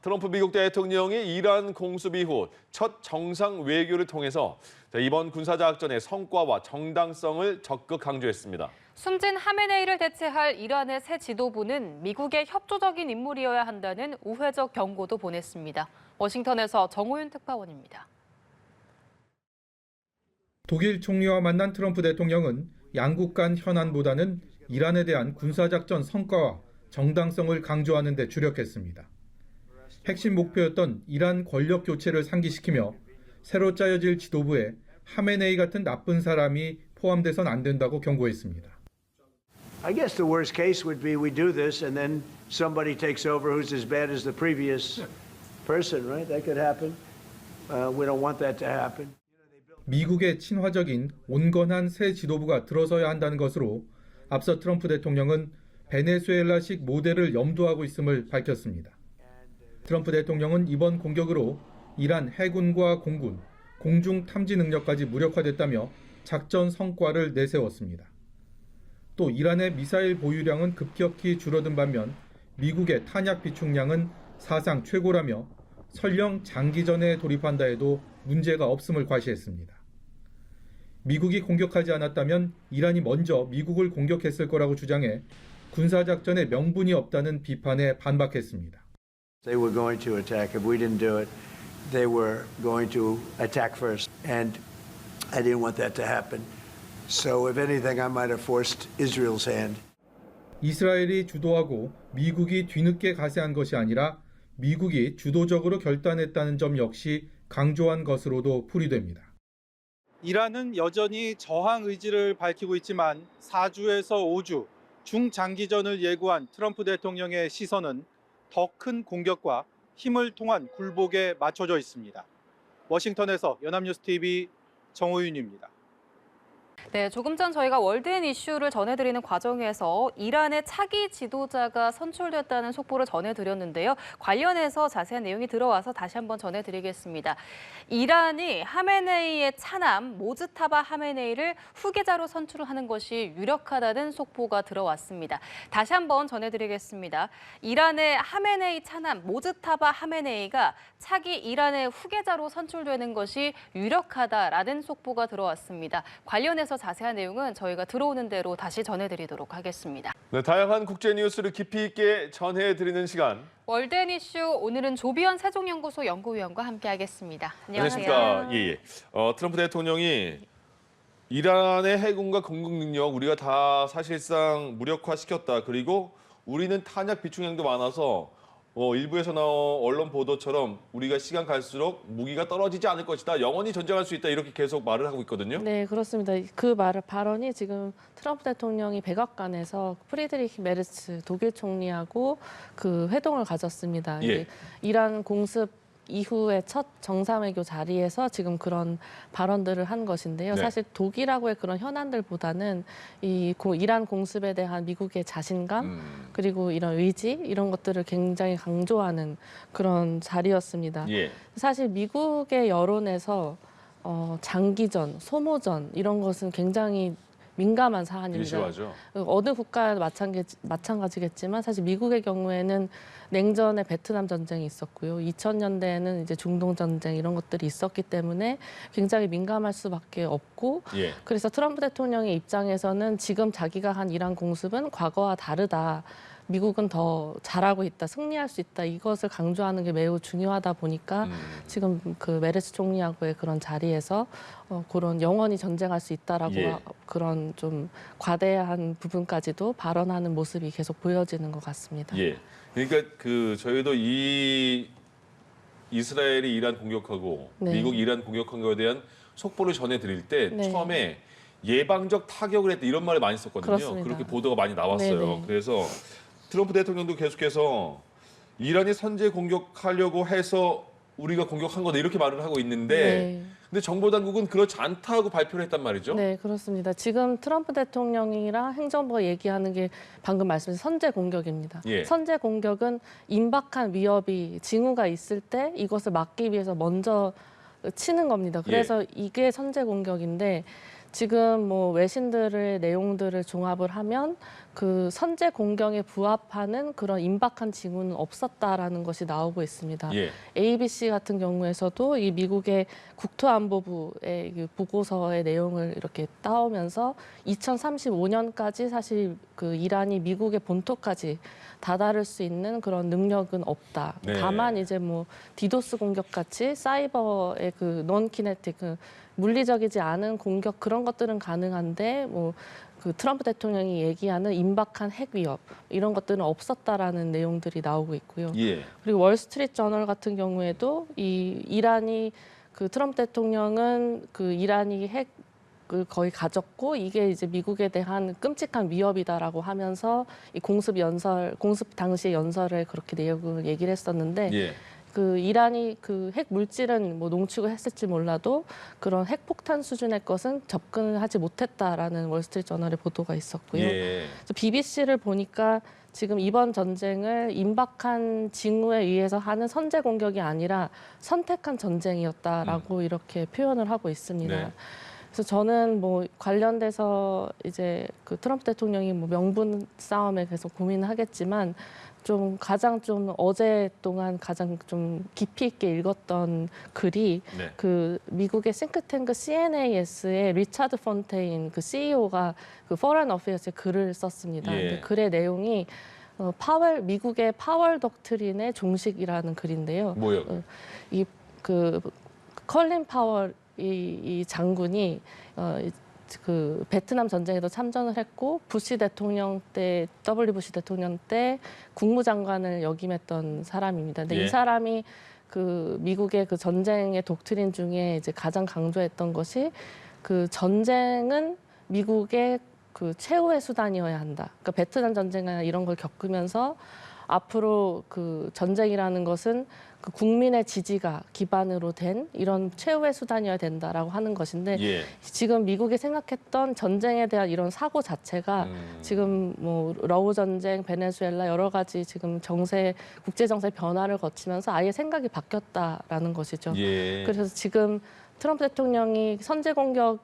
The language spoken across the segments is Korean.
트럼프 미국 대통령이 이란 공습 이후 첫 정상 외교를 통해서 이번 군사작전의 성과와 정당성을 적극 강조했습니다. 숨진 하메네이를 대체할 이란의 새 지도부는 미국의 협조적인 인물이어야 한다는 우회적 경고도 보냈습니다. 워싱턴에서 정호윤 특파원입니다. 독일 총리와 만난 트럼프 대통령은 양국 간 현안보다는 이란에 대한 군사작전 성과와 정당성을 강조하는 데 주력했습니다. 핵심 목표였던 이란 권력 교체를 상기시키며 새로 짜여질 지도부에 하메네이 같은 나쁜 사람이 포함돼선 안 된다고 경고했습니다. I guess the worst case would be we do this and then somebody takes over who's as bad as the previous person, right? That could happen. We don't want that to happen. 미국의 친화적인 온건한 새 지도부가 들어서야 한다는 것으로 앞서 트럼프 대통령은 베네수엘라식 모델을 염두하고 있음을 밝혔습니다. 트럼프 대통령은 이번 공격으로 이란 해군과 공군, 공중 탐지 능력까지 무력화됐다며 작전 성과를 내세웠습니다. 또 이란의 미사일 보유량은 급격히 줄어든 반면 미국의 탄약 비축량은 사상 최고라며 설령 장기전에 돌입한다 해도 문제가 없음을 과시했습니다. 미국이 공격하지 않았다면 이란이 먼저 미국을 공격했을 거라고 주장해 군사작전에 명분이 없다는 비판에 반박했습니다. They were going to attack. If we didn't do it, they were going to attack first. And I didn't want that to happen. So if anything, I might have forced Israel's hand. 이스라엘이 주도하고 미국이 뒤늦게 가세한 것이 아니라 미국이 주도적으로 결단했다는 점 역시 강조한 것으로도 풀이됩니다. 이란은 여전히 저항 의지를 밝히고 있지만 4주에서 5주 중장기전을 예고한 트럼프 대통령의 시선은 더 큰 공격과 힘을 통한 굴복에 맞춰져 있습니다. 워싱턴에서 연합뉴스TV 정호윤입니다. 네, 조금 전 저희가 월드엔 이슈를 전해드리는 과정에서 이란의 차기 지도자가 선출됐다는 속보를 전해드렸는데요. 관련해서 자세한 내용이 들어와서 다시 한번 전해드리겠습니다. 이란이 하메네이의 차남 모즈타바 하메네이를 후계자로 선출하는 것이 유력하다는 속보가 들어왔습니다. 다시 한번 전해드리겠습니다. 이란의 하메네이 차남 모즈타바 하메네이가 차기 이란의 후계자로 선출되는 것이 유력하다라는 속보가 들어왔습니다. 관련해서 자세한 내용은 저희가 들어오는 대로 다시 전해드리도록 하겠습니다. 네, 다양한 국제 뉴스를 깊이 있게 전해드리는 시간. 월드엔 이슈, 오늘은 조비현 세종연구소 연구위원과 함께하겠습니다. 안녕하세요. 안녕하십니까. 예. 트럼프 대통령이 이란의 해군과 공격 능력 우리가 다 사실상 무력화시켰다. 그리고 우리는 탄약 비축량도 많아서 일부에서 나온 언론 보도처럼 우리가 시간 갈수록 무기가 떨어지지 않을 것이다. 영원히 전쟁할 수 있다. 이렇게 계속 말을 하고 있거든요. 네, 그렇습니다. 그 발언이 지금 트럼프 대통령이 백악관에서 프리드리히 메르츠 독일 총리하고 그 회동을 가졌습니다. 예. 이란 공습 이후의 첫 정상외교 자리에서 지금 그런 발언들을 한 것인데요. 네. 사실 독일하고의 그런 현안들보다는 이란 공습에 대한 미국의 자신감 그리고 이런 의지 이런 것들을 굉장히 강조하는 그런 자리였습니다. 예. 사실 미국의 여론에서 장기전, 소모전 이런 것은 굉장히 민감한 사안입니다. 일시하죠. 어느 국가도 마찬가지겠지만 사실 미국의 경우에는 냉전에 베트남 전쟁이 있었고요. 2000년대에는 이제 중동 전쟁 이런 것들이 있었기 때문에 굉장히 민감할 수밖에 없고 예. 그래서 트럼프 대통령의 입장에서는 지금 자기가 한 이란 공습은 과거와 다르다. 미국은 더 잘하고 있다, 승리할 수 있다 이것을 강조하는 게 매우 중요하다 보니까 지금 그 메르츠 총리하고의 그런 자리에서 그런 영원히 전쟁할 수 있다라고 예. 그런 좀 과대한 부분까지도 발언하는 모습이 계속 보여지는 것 같습니다. 예. 그러니까 저희도 이 이스라엘이 이란 공격하고 네. 미국 이란 공격한 거에 대한 속보를 전해드릴 때 네. 처음에 예방적 타격을 했다 이런 말을 많이 썼거든요. 그렇습니다. 그렇게 보도가 많이 나왔어요. 네네. 그래서 트럼프 대통령도 계속해서 이란이 선제 공격하려고 해서 우리가 공격한 거다 이렇게 말을 하고 있는데 네. 근데 정보 당국은 그렇지 않다고 발표를 했단 말이죠. 네, 그렇습니다. 지금 트럼프 대통령이랑 행정부가 얘기하는 게 방금 말씀하신 선제 공격입니다. 예. 선제 공격은 임박한 위협이 징후가 있을 때 이것을 막기 위해서 먼저 치는 겁니다. 그래서 이게 선제 공격인데 지금 뭐 외신들의 내용들을 종합을 하면 그 선제 공격에 부합하는 그런 임박한 징후는 없었다라는 것이 나오고 있습니다. 예. ABC 같은 경우에서도 이 미국의 국토안보부의 그 보고서의 내용을 이렇게 따오면서 2035년까지 사실 그 이란이 미국의 본토까지 다다를 수 있는 그런 능력은 없다. 네. 다만 이제 뭐 디도스 공격 같이 사이버의 그 논키네틱 그 물리적이지 않은 공격 그런 것들은 가능한데 뭐 그 트럼프 대통령이 얘기하는 임박한 핵 위협 이런 것들은 없었다라는 내용들이 나오고 있고요. 예. 그리고 월스트리트 저널 같은 경우에도 이 이란이 그 트럼프 대통령은 그 이란이 핵을 거의 가졌고 이게 이제 미국에 대한 끔찍한 위협이다라고 하면서 이 공습 당시의 연설에 그렇게 내용을 얘기를 했었는데 예. 그 이란이 그 핵 물질은 뭐 농축을 했을지 몰라도 그런 핵폭탄 수준의 것은 접근을 하지 못했다라는 월스트리트 저널의 보도가 있었고요. 예. 그래서 BBC를 보니까 지금 이번 전쟁을 임박한 징후에 의해서 하는 선제 공격이 아니라 선택한 전쟁이었다라고 이렇게 표현을 하고 있습니다. 네. 그래서 저는 뭐 관련돼서 이제 그 트럼프 대통령이 뭐 명분 싸움에 계속 고민을 하겠지만 좀 가장 좀 어제 동안 가장 좀 깊이 있게 읽었던 글이 네. 그 미국의 싱크탱크 CNAS의 리차드 폰테인 그 CEO가 그 Foreign Affairs에 글을 썼습니다. 예. 근데 글의 내용이 미국의 파월 독트린의 종식이라는 글인데요. 뭐요? 이 그 컬린 파월 이 장군이 그 베트남 전쟁에도 참전을 했고 부시 대통령 때 W 부시 대통령 때 국무장관을 역임했던 사람입니다. 근데 예. 이 사람이 그 미국의 그 전쟁의 독트린 중에 이제 가장 강조했던 것이 그 전쟁은 미국의 그 최후의 수단이어야 한다. 그러니까 베트남 전쟁이나 이런 걸 겪으면서 앞으로 그 전쟁이라는 것은 그 국민의 지지가 기반으로 된 이런 최후의 수단이어야 된다라고 하는 것인데 예. 지금 미국이 생각했던 전쟁에 대한 이런 사고 자체가 지금 뭐 러우 전쟁, 베네수엘라 여러 가지 지금 국제 정세 변화를 거치면서 아예 생각이 바뀌었다라는 것이죠. 예. 그래서 지금 트럼프 대통령이 선제 공격을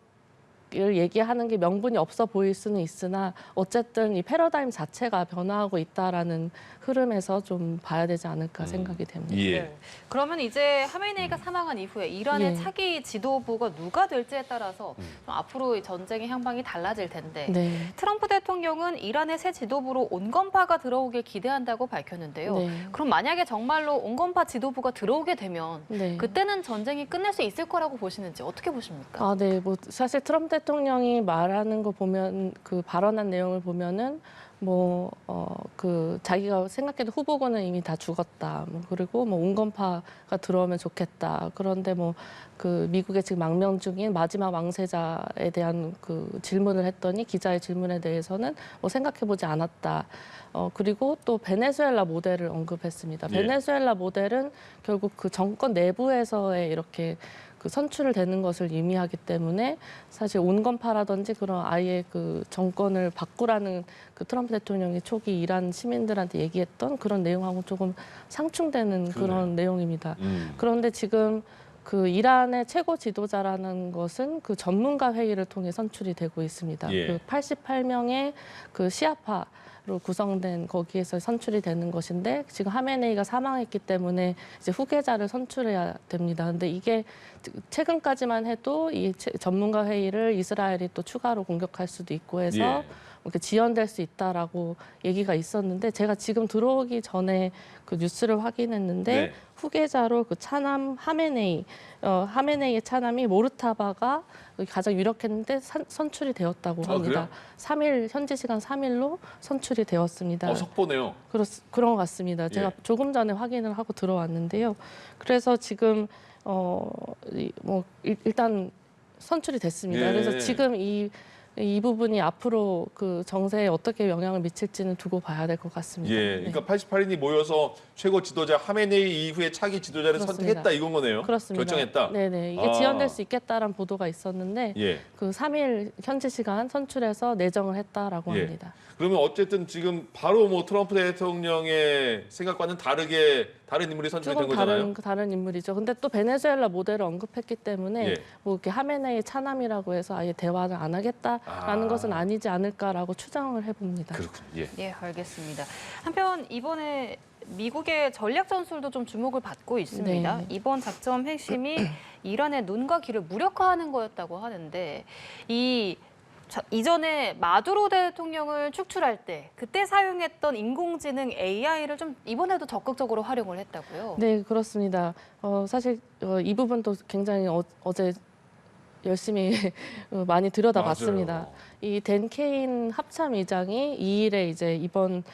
얘기하는 게 명분이 없어 보일 수는 있으나 어쨌든 이 패러다임 자체가 변화하고 있다라는 흐름에서 좀 봐야 되지 않을까 생각이 됩니다. 예. 네. 그러면 이제 하메네이가 사망한 이후에 이란의 예. 차기 지도부가 누가 될지에 따라서 좀 앞으로 이 전쟁의 향방이 달라질 텐데 네. 트럼프 대통령은 이란의 새 지도부로 온건파가 들어오길 기대한다고 밝혔는데요. 네. 그럼 만약에 정말로 온건파 지도부가 들어오게 되면 네. 그때는 전쟁이 끝날 수 있을 거라고 보시는지 어떻게 보십니까? 아, 네. 뭐 사실 트럼프 대통령이 말하는 거 보면 그 발언한 내용을 보면은 그 자기가 생각해도 후보군은 이미 다 죽었다. 뭐 그리고 뭐 온건파가 들어오면 좋겠다. 그런데 뭐 그 미국의 지금 망명 중인 마지막 왕세자에 대한 그 질문을 했더니 기자의 질문에 대해서는 뭐 생각해보지 않았다. 그리고 또 베네수엘라 모델을 언급했습니다. 예. 베네수엘라 모델은 결국 그 정권 내부에서의 이렇게 그 선출을 되는 것을 의미하기 때문에 사실 온건파라든지 그런 아예 그 정권을 바꾸라는 그 트럼프 대통령이 초기 이란 시민들한테 얘기했던 그런 내용하고 조금 상충되는 그런 내용입니다. 그런데 지금 그 이란의 최고 지도자라는 것은 그 전문가 회의를 통해 선출이 되고 있습니다. 예. 그 88명의 그 시아파로 구성된 거기에서 선출이 되는 것인데 지금 하메네이가 사망했기 때문에 이제 후계자를 선출해야 됩니다. 근데 이게 최근까지만 해도 이 전문가 회의를 이스라엘이 또 추가로 공격할 수도 있고 해서 예. 이렇게 지연될 수 있다라고 얘기가 있었는데 제가 지금 들어오기 전에 그 뉴스를 확인했는데 네. 후계자로 그 차남 하메네이의 차남이 모르타바가 가장 유력했는데 선출이 되었다고 합니다. 그래요? 현지 시간 3일로 선출이 되었습니다. 석보네요. 그런 것 같습니다. 제가 예. 조금 전에 확인을 하고 들어왔는데요. 그래서 지금 일단 선출이 됐습니다. 예. 그래서 지금 이 부분이 앞으로 그 정세에 어떻게 영향을 미칠지는 두고 봐야 될 것 같습니다. 예. 그러니까 88인이 모여서 최고 지도자 하메네이 이후에 차기 지도자를 그렇습니다. 선택했다 이건 거네요. 그렇습니다. 결정했다. 네네. 이게 지연될 수 있겠다라는 보도가 있었는데 예. 그 3일 현지 시간 선출해서 내정을 했다라고 예. 합니다. 그러면 어쨌든 지금 바로 뭐 트럼프 대통령의 생각과는 다르게 다른 인물이 선출이 된 조금 거잖아요. 다른 인물이죠. 근데 또 베네수엘라 모델을 언급했기 때문에 예. 뭐 이렇게 하메네이 차남이라고 해서 아예 대화를 안 하겠다라는 것은 아니지 않을까라고 추정을 해봅니다. 그렇군. 예. 예, 알겠습니다. 한편 이번에 미국의 전략 전술도 좀 주목을 받고 있습니다. 네. 이번 작전 핵심이 이란의 눈과 귀를 무력화하는 거였다고 하는데 이전에 마두로 대통령을 축출할 때 그때 사용했던 인공지능 AI를 좀 이번에도 적극적으로 활용을 했다고요. 네, 그렇습니다. 사실 이 부분도 굉장히 어제 열심히 많이 들여다봤습니다. 맞아요. 이 댄 케인 합참의장이 2일에 이제 이번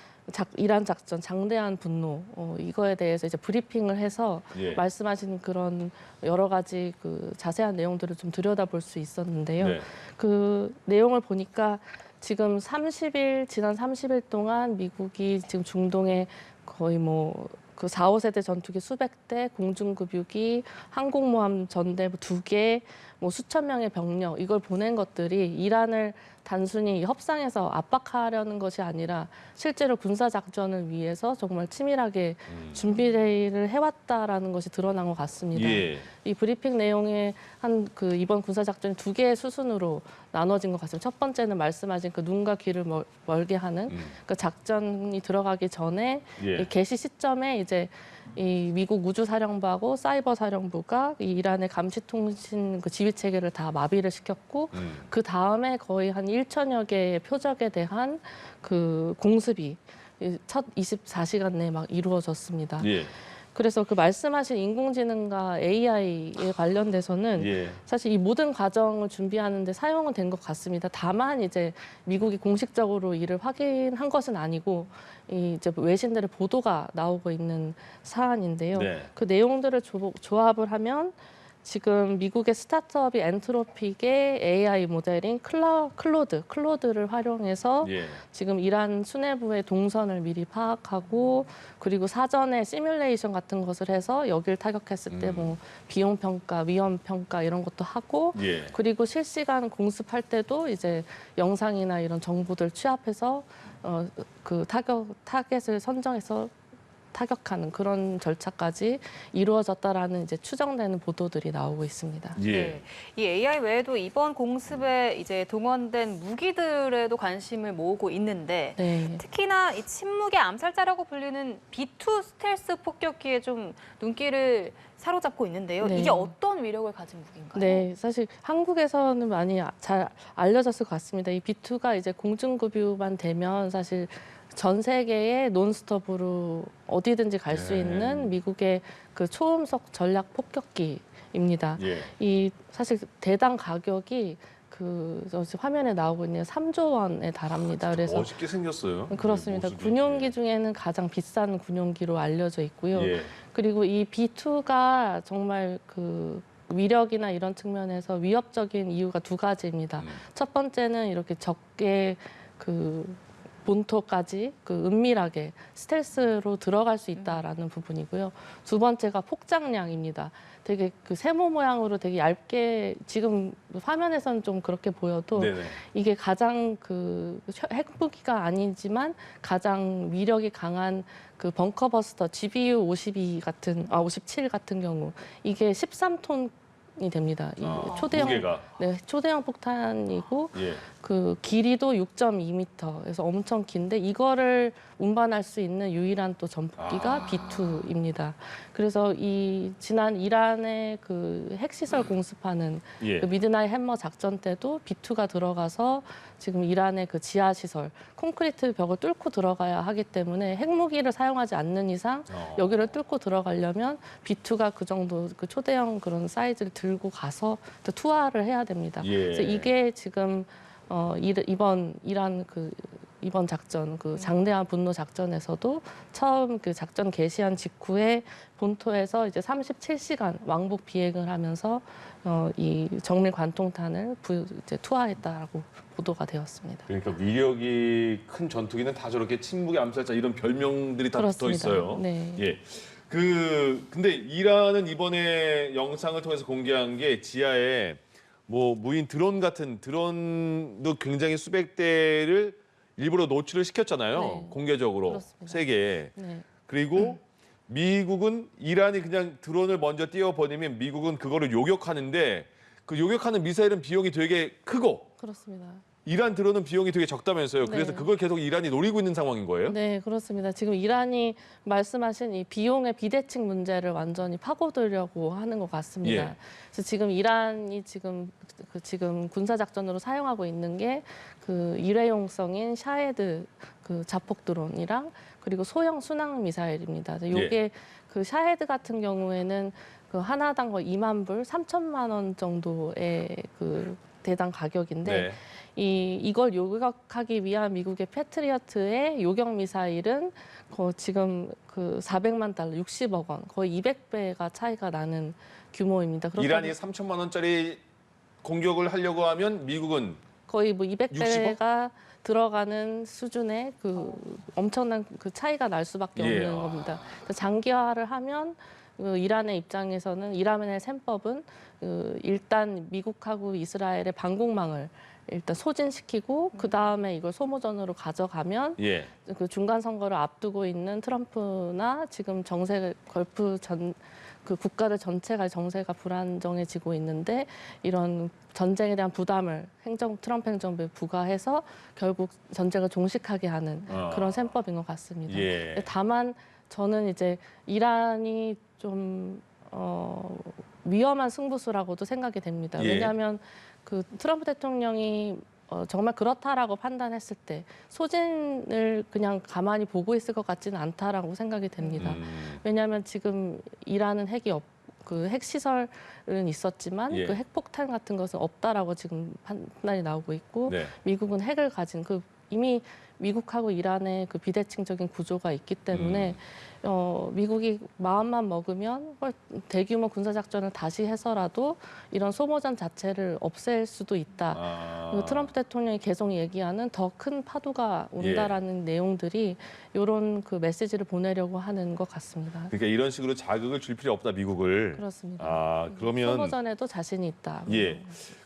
이란 작전 장대한 분노 이거에 대해서 이제 브리핑을 해서 예. 말씀하신 그런 여러 가지 그 자세한 내용들을 좀 들여다볼 수 있었는데요. 네. 그 내용을 보니까 지금 지난 30일 동안 미국이 지금 중동에 거의 뭐 그 4, 5세대 전투기 수백 대, 공중급유기, 항공모함 전대부 2개, 뭐 수천 명의 병력 이걸 보낸 것들이 이란을 단순히 협상에서 압박하려는 것이 아니라 실제로 군사 작전을 위해서 정말 치밀하게 준비를 해왔다라는 것이 드러난 것 같습니다. 예. 이 브리핑 내용에 한 그 이번 군사 작전이 2개의 수순으로 나눠진 것 같습니다. 첫 번째는 말씀하신 그 눈과 귀를 멀게 하는 그 작전이 들어가기 전에 예. 이 개시 시점에 이제 이 미국 우주사령부하고 사이버사령부가 이 이란의 감시통신 그 지휘 체계를 다 마비를 시켰고 그 다음에 거의 한 1천여 개의 표적에 대한 그 공습이 첫 24시간 내에 막 이루어졌습니다. 예. 그래서 그 말씀하신 인공지능과 AI에 관련돼서는 예. 사실 이 모든 과정을 준비하는데 사용은 된 것 같습니다. 다만 이제 미국이 공식적으로 이를 확인한 것은 아니고 이제 외신들의 보도가 나오고 있는 사안인데요. 네. 그 내용들을 조합을 하면 지금 미국의 스타트업이 엔트로픽의 AI 모델인 클로드를 활용해서 예. 지금 이란 수뇌부의 동선을 미리 파악하고 그리고 사전에 시뮬레이션 같은 것을 해서 여길 타격했을 때 뭐 비용 평가, 위험 평가 이런 것도 하고 예. 그리고 실시간 공습할 때도 이제 영상이나 이런 정보들 취합해서 그 타겟을 선정해서 타격하는 그런 절차까지 이루어졌다라는 이제 추정되는 보도들이 나오고 있습니다. 예. 네. 이 AI 외에도 이번 공습에 이제 동원된 무기들에도 관심을 모으고 있는데 네. 특히나 이 침묵의 암살자라고 불리는 B2 스텔스 폭격기에 좀 눈길을 사로잡고 있는데요. 네. 이게 어떤 위력을 가진 무기인가요? 네, 사실 한국에서는 많이 잘 알려졌을 것 같습니다. 이 B2가 이제 공중급유만 되면 사실 전 세계에 논스톱으로 어디든지 갈 수 네. 있는 미국의 그 초음속 전략 폭격기입니다. 예. 이 사실 대당 가격이 저 화면에 나오고 있는 3조 원에 달합니다. 그래서 멋있게 생겼어요. 그렇습니다. 모습이. 군용기 중에는 가장 비싼 군용기로 알려져 있고요. 예. 그리고 이 B2가 정말 그 위력이나 이런 측면에서 위협적인 이유가 2가지입니다. 첫 번째는 이렇게 적게 그 본토까지 그 은밀하게 스텔스로 들어갈 수 있다라는 부분이고요. 두 번째가 폭장량입니다. 되게 그 세모 모양으로 되게 얇게 지금 화면에서는 좀 그렇게 보여도 네네. 이게 가장 그 핵무기가 아니지만 가장 위력이 강한 그 벙커버스터 GBU 57 같은 경우 이게 13톤이 됩니다. 이 초대형 무게가. 네, 초대형 폭탄이고 예. 그 길이도 6.2m. 그래서 엄청 긴데 이거를 운반할 수 있는 유일한 또 전폭기가 B2입니다. 그래서 이 지난 이란의 그 핵시설 공습하는 예. 그 미드나잇 해머 작전 때도 B2가 들어가서 지금 이란의 그 지하 시설 콘크리트 벽을 뚫고 들어가야 하기 때문에 핵무기를 사용하지 않는 이상 여기를 뚫고 들어가려면 B2가 그 정도 그 초대형 그런 사이즈를 들고 가서 또 투하를 해야 됩니다. 예. 그래서 이게 지금 이번 작전 그 장대한 분노 작전에서도 처음 그 작전 개시한 직후에 본토에서 이제 37시간 왕복 비행을 하면서 이 정밀 관통탄을 이제 투하했다라고 보도가 되었습니다. 그러니까 위력이 큰 전투기는 다 저렇게 침묵의 암살자 이런 별명들이 다 붙어 그렇습니다. 있어요. 네. 예. 근데 이란은 이번에 영상을 통해서 공개한 게 지하에 뭐 무인 드론 같은 드론도 굉장히 수백 대를 일부러 노출을 시켰잖아요. 네. 공개적으로 그렇습니다. 세계에. 네. 그리고 미국은 이란이 그냥 드론을 먼저 띄워버리면 미국은 그거를 요격하는데 그 요격하는 미사일은 비용이 되게 크고 그렇습니다. 이란 드론은 비용이 되게 적다면서요. 그래서 네. 그걸 계속 이란이 노리고 있는 상황인 거예요? 네, 그렇습니다. 지금 이란이 말씀하신 이 비용의 비대칭 문제를 완전히 파고들려고 하는 것 같습니다. 예. 그래서 지금 이란이 지금 군사 작전으로 사용하고 있는 게 그 일회용성인 샤헤드 그 자폭 드론이랑 그리고 소형 순항 미사일입니다. 요게 그 샤헤드 같은 경우에는 그 하나당 거의 2만 불, 3천만 원 정도의 그 대당 가격인데 이걸 요격하기 위한 미국의 패트리어트의 요격 미사일은 지금 그 400만 달러, 60억 원, 거의 200배가 차이가 나는 규모입니다. 이란이 3천만 원짜리 공격을 하려고 하면 미국은 거의 뭐 60억? 200배가 들어가는 수준의 그 엄청난 그 차이가 날 수밖에 예. 없는 겁니다. 장기화를 하면 그 이란의 입장에서는 이란의 셈법은 일단 미국하고 이스라엘의 방공망을 일단 소진시키고 그 다음에 이걸 소모전으로 가져가면 그 중간 선거를 앞두고 있는 트럼프나 지금 정세 걸프 그 국가들 전체가 정세가 불안정해지고 있는데 이런 전쟁에 대한 부담을 트럼프 행정부에 부과해서 결국 전쟁을 종식하게 하는 그런 셈법인 것 같습니다. 다만 저는 이제 이란이 좀 위험한 승부수라고도 생각이 됩니다. 왜냐하면 그 트럼프 대통령이 정말 그렇다라고 판단했을 때 소진을 그냥 가만히 보고 있을 것 같지는 않다라고 생각이 됩니다. 왜냐하면 지금 이란은 그 핵시설은 있었지만 그 핵폭탄 같은 것은 없다라고 지금 판단이 나오고 있고 미국은 핵을 가진 이미 미국하고 이란의 그 비대칭적인 구조가 있기 때문에 미국이 마음만 먹으면 대규모 군사작전을 다시 해서라도 이런 소모전 자체를 없앨 수도 있다. 그리고 트럼프 대통령이 계속 얘기하는 더 큰 파도가 온다라는 내용들이 이런 그 메시지를 보내려고 하는 것 같습니다. 그러니까 이런 식으로 자극을 줄 필요 없다 미국을. 그렇습니다. 그러면 소모전에도 자신이 있다.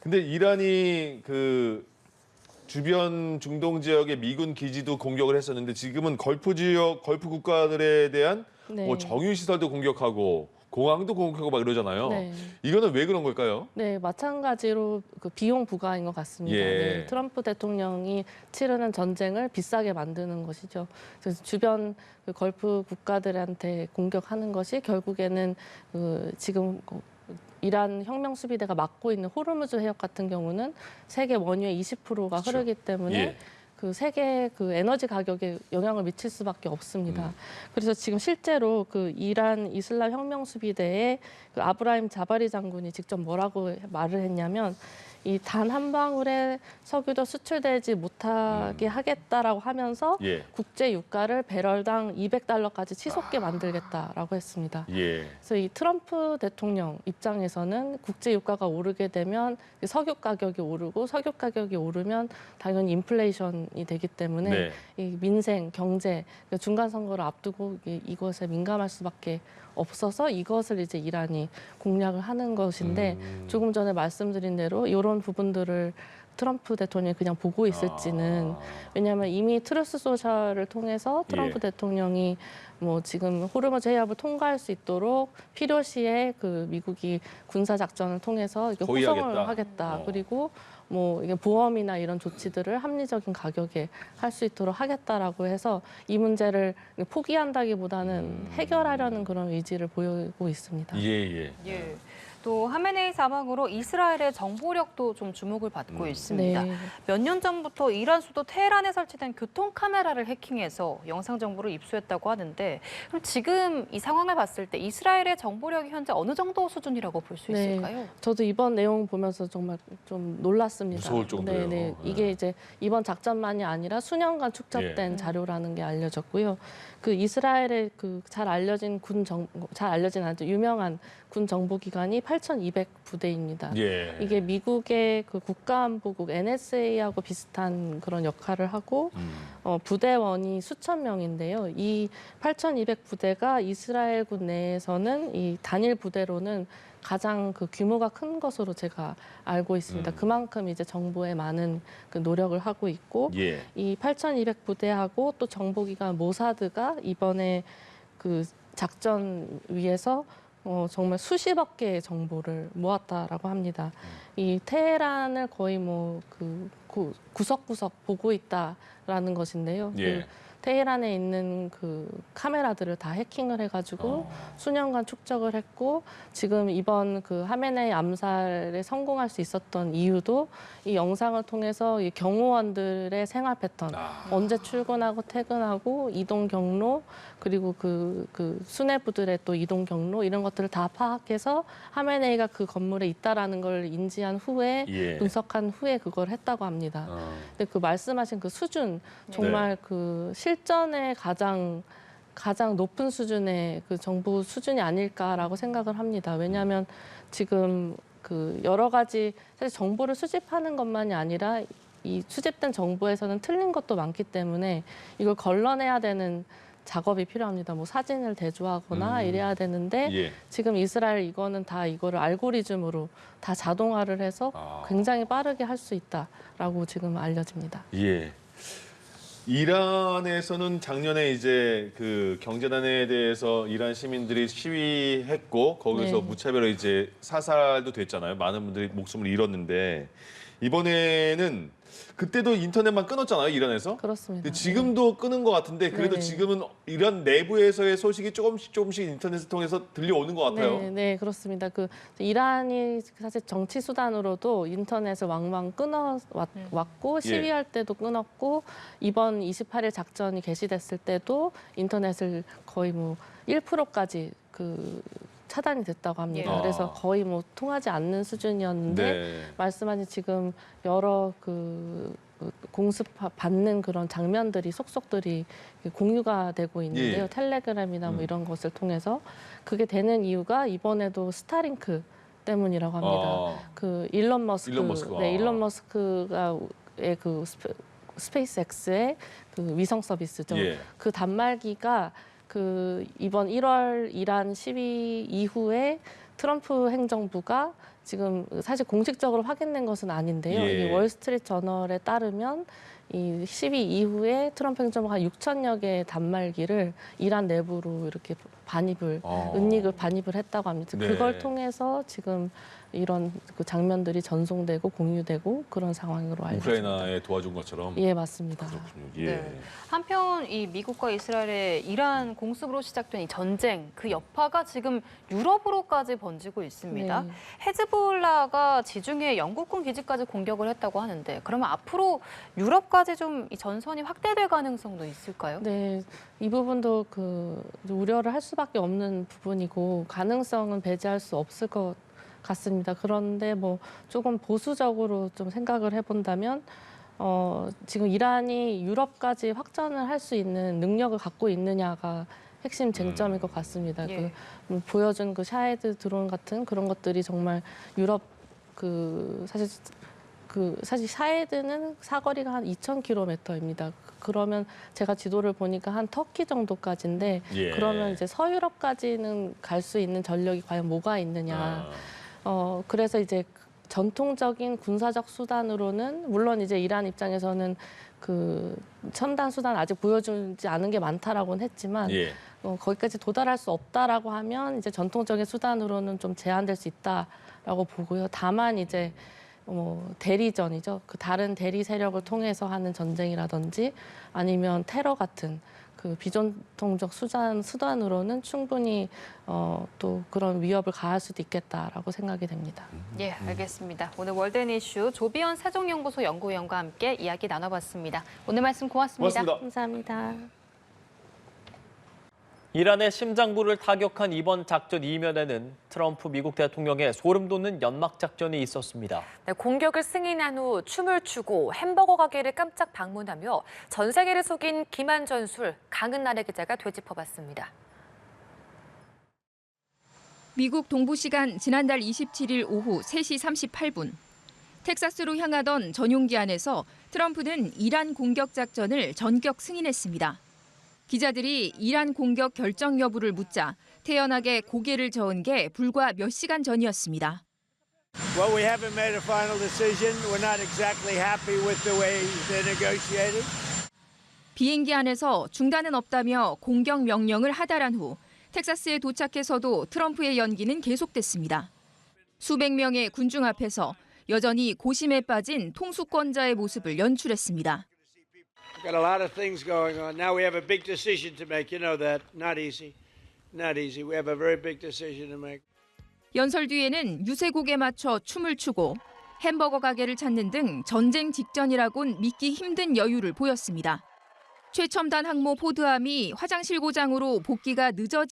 근데 이란이 그 주변 중동 지역의 미군 기지도 공격을 했었는데 지금은 걸프 지역, 걸프 국가들에 대한 뭐 정유 시설도 공격하고 공항도 공격하고 막 이러잖아요. 이거는 왜 그런 걸까요? 네, 마찬가지로 그 비용 부과인 것 같습니다. 트럼프 대통령이 치르는 전쟁을 비싸게 만드는 것이죠. 그래서 주변 그 걸프 국가들한테 공격하는 것이 결국에는 지금 이란 혁명 수비대가 맡고 있는 호르무즈 해역 같은 경우는 세계 원유의 20%가 흐르기 때문에 그 세계 그 에너지 가격에 영향을 미칠 수밖에 없습니다. 그래서 지금 실제로 그 이란 이슬람 혁명 수비대의 그 아브라임 자바리 장군이 직접 뭐라고 말을 했냐면 이 단 한 방울의 석유도 수출되지 못하게 하겠다라고 하면서 국제 유가를 배럴당 200달러까지 치솟게 만들겠다라고 했습니다. 그래서 이 트럼프 대통령 입장에서는 국제 유가가 오르게 되면 석유 가격이 오르고 석유 가격이 오르면 당연히 인플레이션이 되기 때문에 이 민생, 경제, 중간 선거를 앞두고 이것에 민감할 수밖에 없어서 이것을 이제 이란이 공략을 하는 것인데 조금 전에 말씀드린 대로 이런 부분들을 트럼프 대통령이 그냥 보고 있을지는 왜냐하면 이미 트루스 소셜을 통해서 트럼프 대통령이 뭐 지금 호르무즈 해협을 통과할 수 있도록 필요시에 그 미국이 군사 작전을 통해서 이게 호송을 하겠다. 그리고 뭐 이게 보험이나 이런 조치들을 합리적인 가격에 할 수 있도록 하겠다라고 해서 이 문제를 포기한다기보다는 해결하려는 그런 의지를 보이고 있습니다. 또 하메네이 사망으로 이스라엘의 정보력도 좀 주목을 받고 있습니다. 몇 년 전부터 이란 수도 테헤란에 설치된 교통 카메라를 해킹해서 영상 정보를 입수했다고 하는데 그럼 지금 이 상황을 봤을 때 이스라엘의 정보력이 현재 어느 정도 수준이라고 볼 수 있을까요? 저도 이번 내용 보면서 정말 좀 놀랐습니다. 무서울 정도예요. 이게 이제 이번 작전만이 아니라 수년간 축적된 자료라는 게 알려졌고요. 그 이스라엘의 그 잘 알려진 유명한 군 정보기관이 8,200부대입니다. 이게 미국의 그 국가안보국 NSA하고 비슷한 그런 역할을 하고 부대원이 수천 명인데요. 이 8,200부대가 이스라엘군 내에서는 이 단일 부대로는 가장 그 규모가 큰 것으로 제가 알고 있습니다. 그만큼 이제 정보에 많은 그 노력을 하고 있고 이 8,200부대하고 또 정보기관 모사드가 이번에 그 작전 위에서 정말 수십억 개의 정보를 모았다라고 합니다. 이 테헤란을 거의 구석구석 보고 있다라는 것인데요. 예. 테헤란에 있는 카메라들을 다 해킹을 해가지고 수년간 축적을 했고, 지금 이번 하메네이 암살에 성공할 수 있었던 이유도 이 영상을 통해서 이 경호원들의 생활 패턴, 언제 출근하고 퇴근하고 이동 경로, 그리고 수뇌부들의 또 이동 경로, 이런 것들을 다 파악해서 하메네이가 그 건물에 있다라는 걸 인지한 후에 예. 분석한 후에 그걸 했다고 합니다. 근데 말씀하신 수준, 정말 실전의 가장 높은 수준의 정보 수준이 아닐까라고 생각을 합니다. 왜냐하면 지금 여러 가지 사실 정보를 수집하는 것만이 아니라 이 수집된 정보에서는 틀린 것도 많기 때문에 이걸 걸러내야 되는 작업이 필요합니다. 사진을 대조하거나 이래야 되는데 예. 지금 이스라엘 이거를 알고리즘으로 다 자동화를 해서 굉장히 빠르게 할 수 있다라고 지금 알려집니다. 예. 이란에서는 작년에 이제 경제난에 대해서 이란 시민들이 시위했고 거기서 네. 무차별로 이제 사살도 됐잖아요. 많은 분들이 목숨을 잃었는데 이번에는 그때도 인터넷만 끊었잖아요, 이란에서. 그렇습니다. 근데 지금도 끊은 것 같은데 그래도 네네. 지금은 이란 내부에서의 소식이 조금씩 인터넷을 통해서 들려오는 것 같아요. 네, 그렇습니다. 이란이 사실 정치 수단으로도 인터넷을 왕왕 끊어왔고 시위할 때도 끊었고 이번 28일 작전이 개시됐을 때도 인터넷을 거의 1%까지 차단이 됐다고 합니다. 예. 그래서 거의 통하지 않는 수준이었는데 네. 말씀하신 지금 여러 공습 받는 그런 장면들이 속속들이 공유가 되고 있는데요. 예. 텔레그램이나 이런 것을 통해서 그게 되는 이유가 이번에도 스타링크 때문이라고 합니다. 일론 머스크가 스페이스 X의 위성 서비스죠. 예. 그 단말기가 이번 1월 이란 시위 이후에 트럼프 행정부가 지금 사실 공식적으로 확인된 것은 아닌데요. 예. 이 월스트리트 저널에 따르면 이 시위 이후에 트럼프 행정부가 6천여 개의 단말기를 이란 내부로 이렇게 은닉을 반입을 했다고 합니다. 네. 그걸 통해서 지금 이런 장면들이 전송되고 공유되고 그런 상황으로 알고 있습니다. 우크라이나에 도와준 것처럼. 예, 맞습니다. 그렇군요. 예. 네. 한편 이 미국과 이스라엘의 이란 공습으로 시작된 이 전쟁, 그 여파가 지금 유럽으로까지 번지고 있습니다. 네. 헤즈볼라가 지중해 영국군 기지까지 공격을 했다고 하는데, 그러면 앞으로 유럽까지 좀 이 전선이 확대될 가능성도 있을까요? 네, 이 부분도 우려를 할 수밖에 없는 부분이고 가능성은 배제할 수 없을 것 같습니다. 그런데 조금 보수적으로 좀 생각을 해본다면 지금 이란이 유럽까지 확전을 할 수 있는 능력을 갖고 있느냐가 핵심 쟁점일 것 같습니다. 예. 보여준 샤헤드 드론 같은 그런 것들이 정말 유럽 사실 샤헤드는 사거리가 한 2,000km입니다. 그러면 제가 지도를 보니까 한 터키 정도까지인데 예. 그러면 이제 서유럽까지는 갈 수 있는 전력이 과연 뭐가 있느냐. 그래서 이제 전통적인 군사적 수단으로는 물론 이제 이란 입장에서는 첨단 수단 아직 보여주지 않은 게 많다라고는 했지만 예. 거기까지 도달할 수 없다라고 하면 이제 전통적인 수단으로는 좀 제한될 수 있다라고 보고요. 다만 이제 대리전이죠. 다른 대리 세력을 통해서 하는 전쟁이라든지 아니면 테러 같은 비전통적 수단으로는 충분히 또 그런 위협을 가할 수도 있겠다라고 생각이 됩니다. 예, 알겠습니다. 오늘 월드N 이슈 조비언 세종연구소 연구위원과 함께 이야기 나눠봤습니다. 오늘 말씀 고맙습니다. 고맙습니다. 감사합니다. 이란의 심장부를 타격한 이번 작전 이면에는 트럼프 미국 대통령의 소름 돋는 연막 작전이 있었습니다. 네, 공격을 승인한 후 춤을 추고 햄버거 가게를 깜짝 방문하며 전 세계를 속인 기만 전술, 강은나래 기자가 되짚어봤습니다. 미국 동부 시간 지난달 27일 오후 3시 38분. 텍사스로 향하던 전용기 안에서 트럼프는 이란 공격 작전을 전격 승인했습니다. 기자들이 이란 공격 결정 여부를 묻자 태연하게 고개를 저은 게 불과 몇 시간 전이었습니다. Well, we haven't made a final decision. We're not exactly happy with the way they negotiated. 비행기 안에서 중단은 없다며 공격 명령을 하달한 후 텍사스에 도착해서도 트럼프의 연기는 계속됐습니다. 수백 명의 군중 앞에서 여전히 고심에 빠진 통수권자의 모습을 연출했습니다. Got a lot of things going on. Now we have a big decision to make. You know that. Not easy. Not easy. We have a very big decision to make. 연설 뒤에는 유세곡에 맞춰 춤을 추고 햄버거 가게를 찾는 등 전쟁 직전이라곤 믿기 힘든 여유를 보였습니다. 최첨단 항모 포드함이 화장실 고장으로 복귀가 늦어진